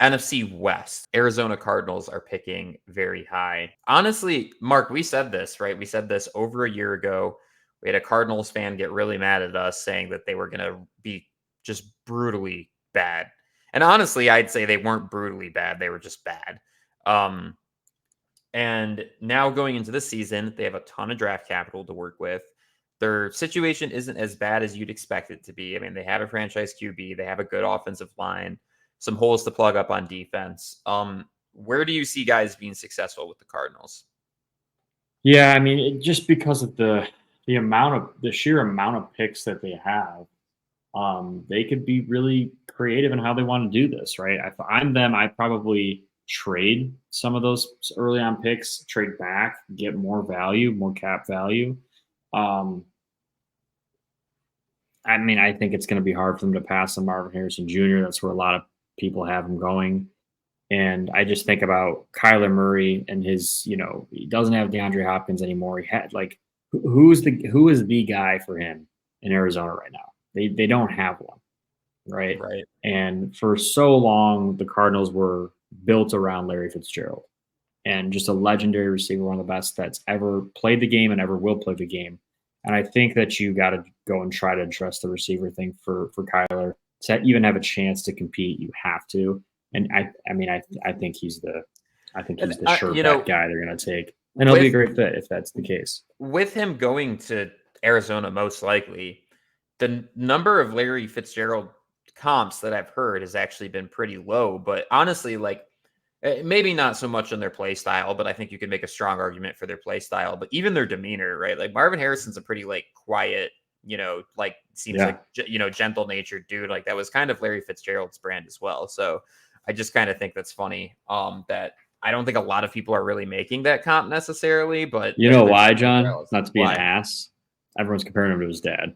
NFC West, Arizona Cardinals are picking very high. Honestly, Mark, we said this, right? We said this over a year ago. We had a Cardinals fan get really mad at us saying that they were going to be just brutally bad. And honestly, I'd say they weren't brutally bad. They were just bad. And now going into this season, they have a ton of draft capital to work with. Their situation isn't as bad as you'd expect it to be. I mean, they have a franchise QB. They have a good offensive line, some holes to plug up on defense. Where do you see guys being successful with the Cardinals? Yeah, I mean, just because of the sheer amount of picks that they have, they could be really creative in how they want to do this, right? If I'm them, I probably trade some of those early on picks, trade back, get more value, more cap value. Um, I mean, I think it's going to be hard for them to pass on Marvin Harrison Jr. That's where a lot of people have him going. And I just think about Kyler Murray and his, he doesn't have DeAndre Hopkins anymore. He had who is the guy for him in Arizona right now? They don't have one, right? Right. And for so long, the Cardinals were built around Larry Fitzgerald, and just a legendary receiver, one of the best that's ever played the game and ever will play the game. And I think that you got to go and try to address the receiver thing for Kyler to even have a chance to compete. You have to. And I think he's the sure bet guy they're going to take, and he'll be a great fit if that's the case. With him going to Arizona, most likely, the number of Larry Fitzgerald comps that I've heard has actually been pretty low. But honestly, maybe not so much on their play style, but I think you could make a strong argument for their play style. But even their demeanor, right? Like Marvin Harrison's a pretty quiet, seems gentle natured dude. Like that was kind of Larry Fitzgerald's brand as well. So I just kind of think that's funny. That I don't think a lot of people are really making that comp necessarily, but you know why, John? Not to be an ass. Everyone's comparing him to his dad.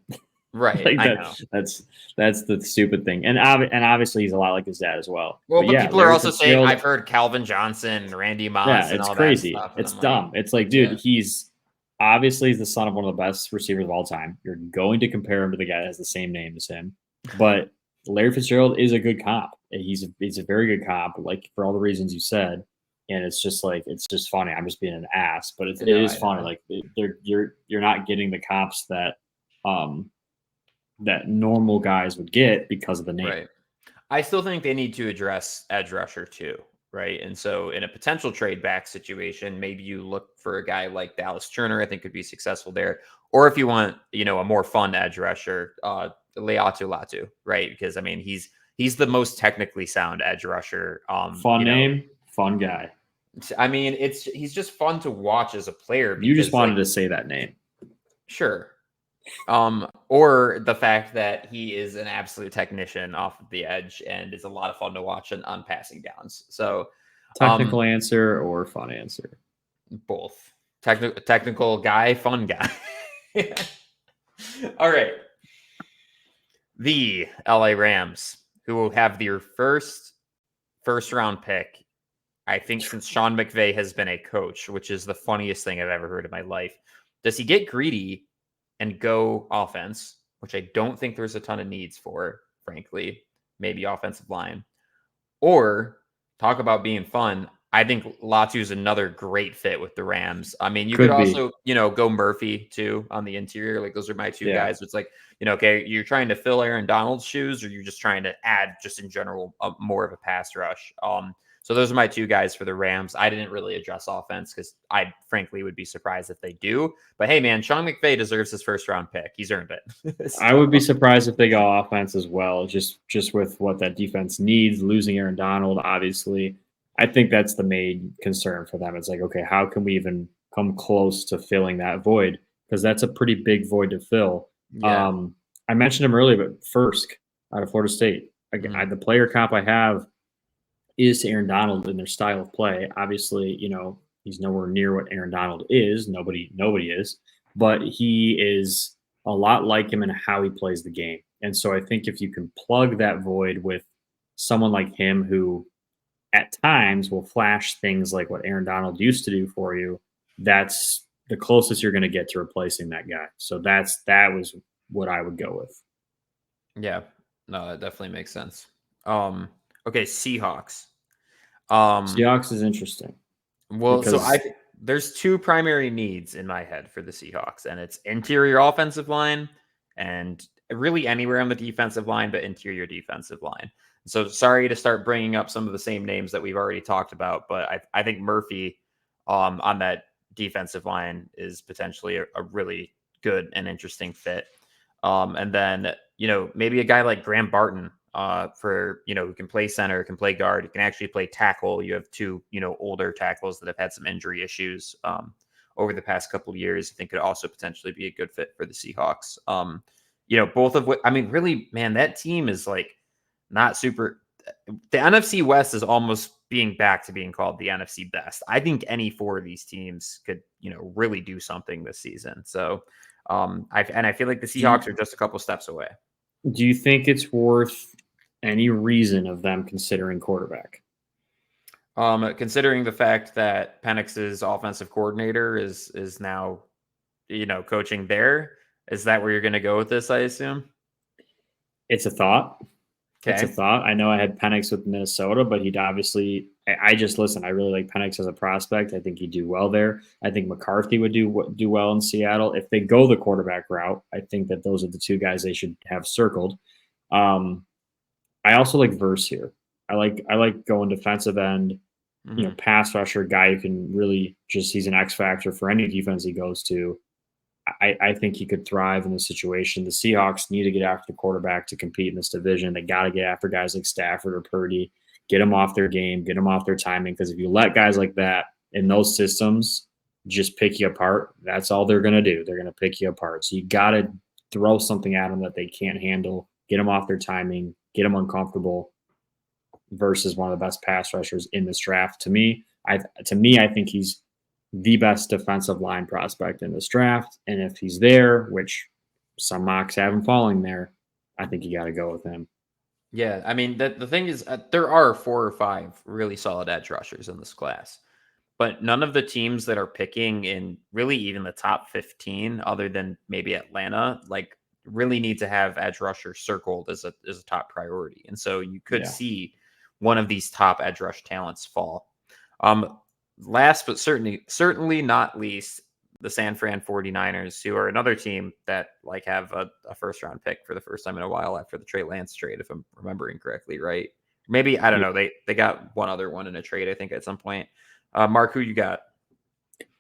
Right. I know. That's the stupid thing. And obviously he's a lot like his dad as well. Well, but people are also saying, I've heard Calvin Johnson, Randy Moss. Yeah, it's crazy. It's dumb. It's like, dude, he's obviously the son of one of the best receivers of all time. You're going to compare him to the guy that has the same name as him. But Larry Fitzgerald is a good comp. He's a very good comp, for all the reasons you said. And it's just funny. I'm just being an ass, but it is funny. Like you're not getting the comps that that normal guys would get because of the name. Right. I still think they need to address edge rusher too, right? And so in a potential trade back situation, maybe you look for a guy like Dallas Turner, I think could be successful there. Or if you want, a more fun edge rusher, Leatu Latu, right? Because I mean, he's the most technically sound edge rusher. Fun name, fun guy. I mean, he's just fun to watch as a player. Because, you just wanted to say that name. Sure. Or the fact that he is an absolute technician off of the edge and is a lot of fun to watch on passing downs. So technical answer or fun answer? Both. Technical guy, fun guy. All right. The LA Rams, who will have their first round pick, I think, since Sean McVay has been a coach, which is the funniest thing I've ever heard in my life. Does he get greedy and go offense, which I don't think there's a ton of needs for, frankly, maybe offensive line, or talk about being fun? I think Latu is another great fit with the Rams. I mean, you could also, go Murphy too on the interior. Like those are my two guys. It's like, okay, you're trying to fill Aaron Donald's shoes, or you're just trying to add, just in general, more of a pass rush. So those are my two guys for the Rams. I didn't really address offense because I frankly would be surprised if they do. But hey, man, Sean McVay deserves his first round pick. He's earned it. I would be surprised if they go offense as well, just with what that defense needs. Losing Aaron Donald, obviously, I think that's the main concern for them. It's like, okay, how can we even come close to filling that void? Because that's a pretty big void to fill. Yeah. I mentioned him earlier, but Fursk out of Florida State. Again, the player comp I have is to Aaron Donald in their style of play. Obviously, he's nowhere near what Aaron Donald is. Nobody is, but he is a lot like him in how he plays the game. And so I think if you can plug that void with someone like him, who at times will flash things like what Aaron Donald used to do for you, that's the closest you're going to get to replacing that guy. So that was what I would go with. Yeah, no, that definitely makes sense. Okay, Seahawks. Seahawks is interesting. Well, so there's two primary needs in my head for the Seahawks, and it's interior offensive line and really anywhere on the defensive line, but interior defensive line. So sorry to start bringing up some of the same names that we've already talked about, but I think Murphy on that defensive line is potentially a really good and interesting fit. And then, maybe a guy like Graham Barton for, who can play center, can play guard, can actually play tackle. You have two, older tackles that have had some injury issues over the past couple of years. I think could also potentially be a good fit for the Seahawks. Both of what, I mean, really, man, that team is like not super. The NFC West is almost being back to being called the NFC best. I think any four of these teams could, really do something this season. So, I feel like the Seahawks are just a couple steps away. Do you think it's worth any reason of them considering quarterback? Considering the fact that Penix's offensive coordinator is now, coaching there, is that where you're going to go with this? I assume it's a thought. Okay. It's a thought. I know I had Penix with Minnesota, but he'd obviously. I just listen. I really like Penix as a prospect. I think he'd do well there. I think McCarthy would do well in Seattle if they go the quarterback route. I think that those are the two guys they should have circled. I also like Verse here. I like going defensive end, pass rusher guy who can really he's an X factor for any defense he goes to. I think he could thrive in this situation. The Seahawks need to get after the quarterback to compete in this division. They got to get after guys like Stafford or Purdy, get them off their game, get them off their timing. Because if you let guys like that in those systems just pick you apart, that's all they're going to do. They're going to pick you apart. So you got to throw something at them that they can't handle, get them off their timing, get them uncomfortable. Versus one of the best pass rushers in this draft. To me, I think he's the best defensive line prospect in this draft. And if he's there, which some mocks have him falling there, I think you got to go with him. Yeah, I mean, the thing is, there are 4 or 5 really solid edge rushers in this class, but none of the teams that are picking in really even the top 15, other than maybe Atlanta, like really need to have edge rusher circled as a top priority. And so you could see one of these top edge rush talents fall. Last but certainly not least, the San Fran 49ers, who are another team that like have a first round pick for the first time in a while after the Trey Lance trade, if I'm remembering correctly, right? Maybe, I don't know. They got one other one in a trade, I think, at some point. Mark, who you got?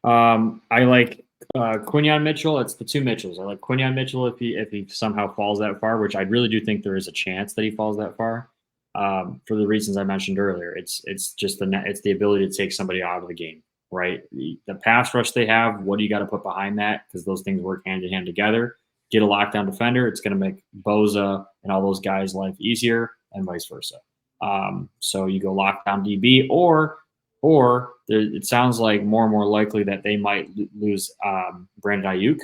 I like Quinyon Mitchell. It's the two Mitchells. I like Quinyon Mitchell if he somehow falls that far, which I really do think there is a chance that he falls that far. For the reasons I mentioned earlier, it's just it's the ability to take somebody out of the game, right? The pass rush they have, what do you got to put behind that? Because those things work hand in hand together. Get a lockdown defender, it's going to make Boza and all those guys' life easier, and vice versa. So you go lockdown DB, or it sounds like more and more likely that they might lose Brandon Ayuk.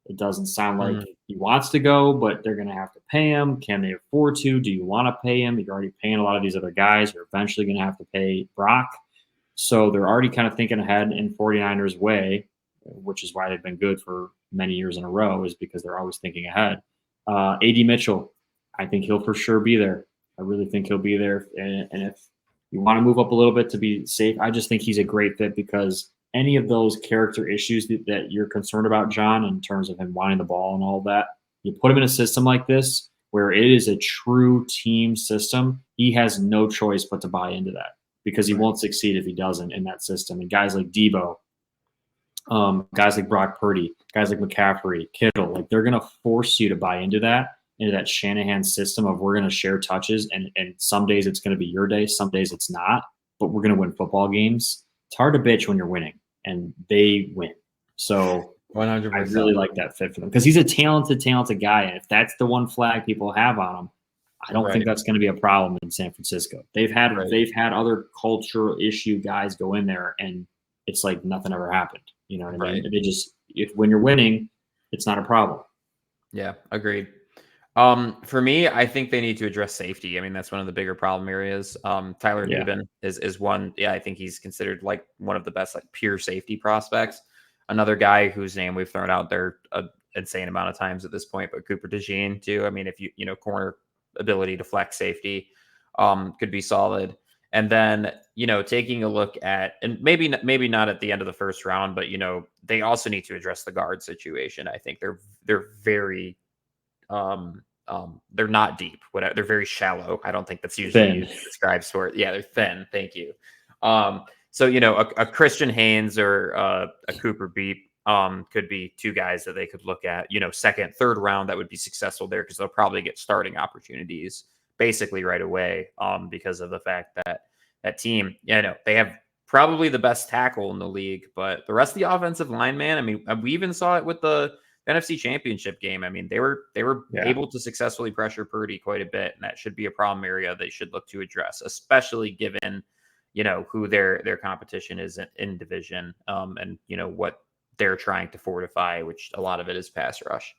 It doesn't sound like he wants to go, but they're going to have to pay him. Can they afford to? Do you want to pay him? You're already paying a lot of these other guys. You're eventually going to have to pay Brock. So they're already kind of thinking ahead in 49ers way, which is why they've been good for many years in a row, is because they're always thinking ahead. A.D. Mitchell, I think he'll for sure be there. I really think he'll be there. And if you want to move up a little bit to be safe, I just think he's a great fit because any of those character issues that you're concerned about, John, in terms of him wanting the ball and all that, you put him in a system like this where it is a true team system, he has no choice but to buy into that because he won't succeed if he doesn't in that system. And guys like Debo, guys like Brock Purdy, guys like McCaffrey, Kittle, like they're going to force you to buy into that Shanahan system of we're going to share touches. And some days it's going to be your day, some days it's not, but we're going to win football games. It's hard to bitch when you're winning, and they win. So 100%. I really like that fit for them because he's a talented guy. And if that's the one flag people have on him, I don't think that's going to be a problem in San Francisco. They've had other cultural issue guys go in there, and it's like nothing ever happened. You know what I mean? They just when you're winning, it's not a problem. Yeah, agreed. For me, I think they need to address safety. I mean, that's one of the bigger problem areas. Tyler Nubin is one. Yeah, I think he's considered like one of the best like pure safety prospects. Another guy whose name we've thrown out there an insane amount of times at this point, but Cooper DeJean too. I mean, if corner ability to flex safety could be solid. And then, taking a look at, and maybe not at the end of the first round, but they also need to address the guard situation. I think they're very they're not deep. Whatever, they're very shallow. I don't think that's usually used to describe sport. Yeah, they're thin. Thank you. So a Christian Haynes or a Cooper Beep could be two guys that they could look at. Second, third round that would be successful there because they'll probably get starting opportunities basically right away. Because of the fact that that team, they have probably the best tackle in the league, but the rest of the offensive line, man. I mean, we even saw it with the NFC Championship game. I mean, they were able to successfully pressure Purdy quite a bit, and that should be a problem area they should look to address, especially given who their competition is in division, and what they're trying to fortify, which a lot of it is pass rush.